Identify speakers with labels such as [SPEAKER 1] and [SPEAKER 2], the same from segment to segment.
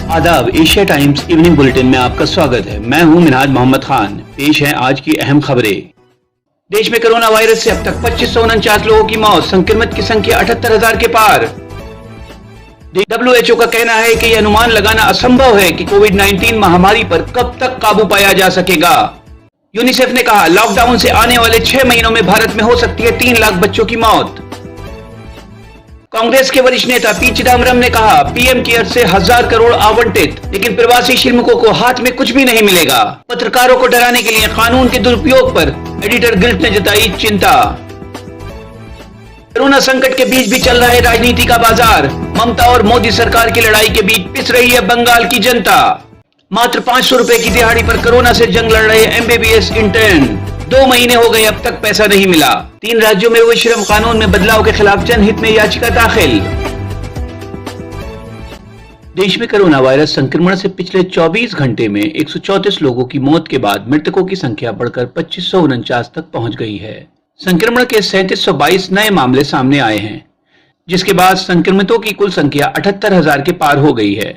[SPEAKER 1] आदाब, Asia times evening bulletin में आपका स्वागत है। मैं हूं मिनहाज मोहम्मद खान। पेश है आज की अहम खबरें। देश में कोरोना वायरस से अब तक 2549 लोगों की मौत, संक्रमित की संख्या 78,000 के पार। WHO का कहना है कि यह अनुमान लगाना असंभव है कि कोविड-19 महामारी पर कब तक काबू पाया जा सकेगा। यूनिसेफ ने कहा, लॉकडाउन से आने वाले 6 महीनों में भारत में हो सकती है 3 लाख बच्चों की मौत। कांग्रेस के वरिष्ठ नेता पी चिदम्बरम ने कहा, पीएम केयर से 1000 करोड़ आवंटित, लेकिन प्रवासी श्रमिकों को हाथ में कुछ भी नहीं मिलेगा। पत्रकारों को डराने के लिए कानून के दुरुपयोग पर एडिटर गिल्ड ने जताई चिंता। कोरोना संकट के बीच भी चल रहा है राजनीति का बाजार। ममता और मोदी सरकार की लड़ाई के बीच पिस रही है बंगाल की जनता। मात्र 500 रुपए की दिहाड़ी पर कोरोना से जंग लड़ रहे MBBS इंटर्न। 2 महीने हो गए, अब तक पैसा नहीं मिला। 3 राज्यों में हुए श्रम कानून में बदलाव के खिलाफ जनहित में याचिका दाखिल। देश में कोरोना वायरस संक्रमण से पिछले 24 घंटे में 134 लोगों की मौत के बाद मृतकों की संख्या बढ़कर 2549 तक पहुंच गई है। संक्रमण के 3722 नए मामले सामने आए हैं, जिसके बाद संक्रमितों की कुल संख्या 78,000 के पार हो गई है।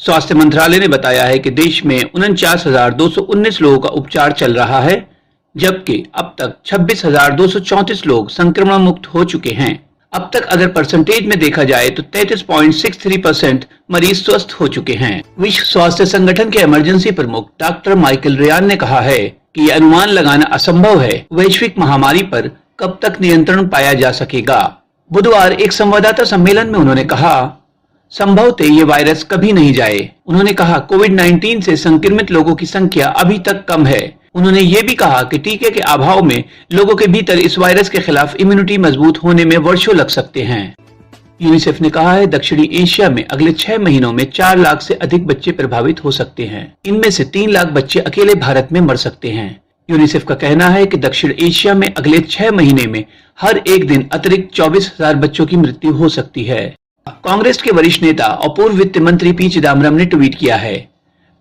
[SPEAKER 1] स्वास्थ्य मंत्रालय ने बताया है कि देश में 49,219 लोगों का उपचार चल रहा है, जबकि अब तक 26,234 लोग संक्रमण मुक्त हो चुके हैं। अब तक अगर परसेंटेज में देखा जाए तो 33.63% मरीज स्वस्थ हो चुके हैं। विश्व स्वास्थ्य संगठन के इमरजेंसी प्रमुख डॉक्टर माइकल रियान ने कहा है कि यह अनुमान लगाना असंभव है वैश्विक महामारी पर कब तक नियंत्रण पाया जा सकेगा। बुधवार एक संवाददाता सम्मेलन में उन्होंने कहा, संभवतः ये वायरस कभी नहीं जाए। उन्होंने कहा, कोविड-19 से संक्रमित लोगों की संख्या अभी तक कम है। उन्होंने ये भी कहा कि टीके के अभाव में लोगों के भीतर इस वायरस के खिलाफ इम्यूनिटी मजबूत होने में वर्षों लग सकते हैं। यूनिसेफ ने कहा है, दक्षिणी एशिया में अगले 6 महीनों में 4 लाख से अधिक बच्चे प्रभावित हो सकते हैं। इनमें से 3 लाख बच्चे अकेले भारत में मर सकते हैं। यूनिसेफ का कहना है कि दक्षिण एशिया में अगले 6 महीने में हर एक दिन अतिरिक्त 24,000 बच्चों की मृत्यु हो सकती है। कांग्रेस के वरिष्ठ नेता और पूर्व वित्त मंत्री पी चिदम्बरम ने ट्वीट किया है,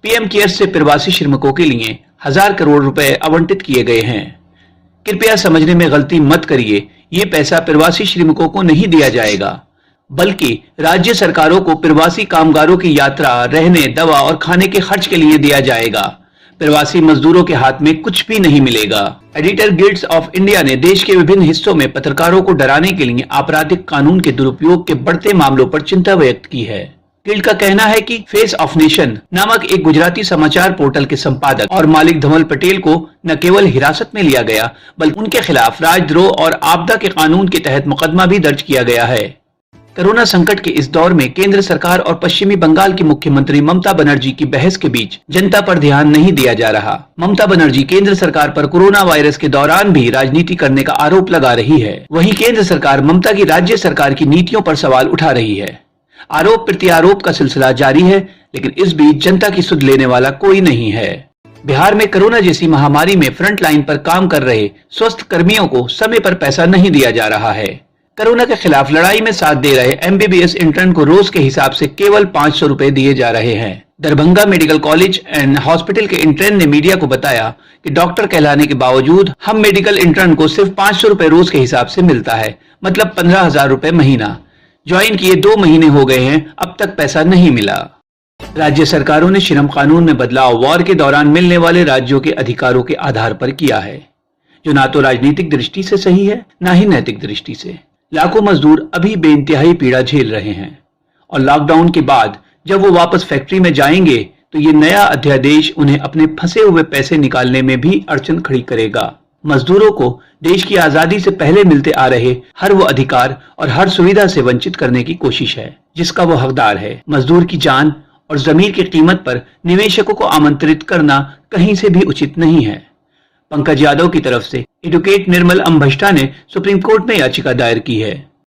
[SPEAKER 1] पीएम केयर से प्रवासी श्रमिकों के लिए 1000 करोड़ रुपए आवंटित किए गए हैं। कृपया समझने में गलती मत करिए, ये पैसा प्रवासी श्रमिकों को नहीं दिया जाएगा, बल्कि राज्य सरकारों को प्रवासी कामगारों की यात्रा, रहने, दवा और खाने के खर्च के लिए दिया जाएगा। प्रवासी मजदूरों के हाथ में कुछ भी नहीं मिलेगा। एडिटर गिल्ड्स ऑफ इंडिया ने देश के विभिन्न हिस्सों में पत्रकारों को डराने के लिए आपराधिक कानून के दुरुपयोग के बढ़ते मामलों पर चिंता व्यक्त की है। गिल्ड का कहना है कि फेस ऑफ नेशन नामक एक गुजराती समाचार पोर्टल के संपादक और मालिक धवल पटेल को न केवल हिरासत में लिया गया, बल्कि उनके खिलाफ राजद्रोह और आपदा के कानून के तहत मुकदमा भी दर्ज किया गया है। कोरोना संकट के इस दौर में केंद्र सरकार और पश्चिमी बंगाल की मुख्यमंत्री ममता बनर्जी की बहस के बीच जनता पर ध्यान नहीं दिया जा रहा। ममता बनर्जी केंद्र सरकार पर कोरोना वायरस के दौरान भी राजनीति करने का आरोप लगा रही है। वहीं केंद्र सरकार ममता की राज्य सरकार की नीतियों पर सवाल उठा रही है। आरोप प्रत्यारोप का सिलसिला जारी है, लेकिन इस बीच जनता की सुध लेने वाला कोई नहीं है। बिहार में कोरोना जैसी महामारी में फ्रंट लाइन पर काम कर रहे स्वास्थ्य कर्मियों को समय पर पैसा नहीं दिया जा रहा है। कोरोना के खिलाफ लड़ाई में साथ दे रहे MBBS इंटर्न को रोज के हिसाब से केवल 500 रुपए दिए जा रहे हैं। Darbhanga medical college and hospital के इंटर्न ने मीडिया को बताया कि डॉक्टर कहलाने के बावजूद हम मेडिकल इंटर्न को सिर्फ 500 रुपए रोज के हिसाब से मिलता है, मतलब 15,000 रुपए महीना। ज्वाइन किए 2 महीने हो गए हैं, अब तक पैसा नहीं मिला। राज्य सरकारों ने श्रम कानून में बदलाव वॉर के दौरान मिलने वाले राज्यों के अधिकारों के आधार पर किया है, जो ना तो राजनीतिक दृष्टि से सही है, ना ही नैतिक दृष्टि से। लाखों मजदूर अभी बेइंतहाई पीड़ा झेल रहे हैं और लॉकडाउन के बाद जब वो वापस फैक्ट्री में जाएंगे तो ये नया अध्यादेश उन्हें अपने फंसे हुए पैसे निकालने में भी अड़चन खड़ी करेगा। मजदूरों को देश की आजादी से पहले मिलते आ रहे हर वो अधिकार और हर सुविधा से वंचित करने की कोशिश है जिसका वो हकदार है। मजदूर की जान और जमीर की कीमत पर निवेशकों को आमंत्रित करना कहीं से भी उचित नहीं है। पंकज यादव की तरफ से एडवोकेट निर्मल अंबष्टा ने सुप्रीम कोर्ट में याचिका दायर की है।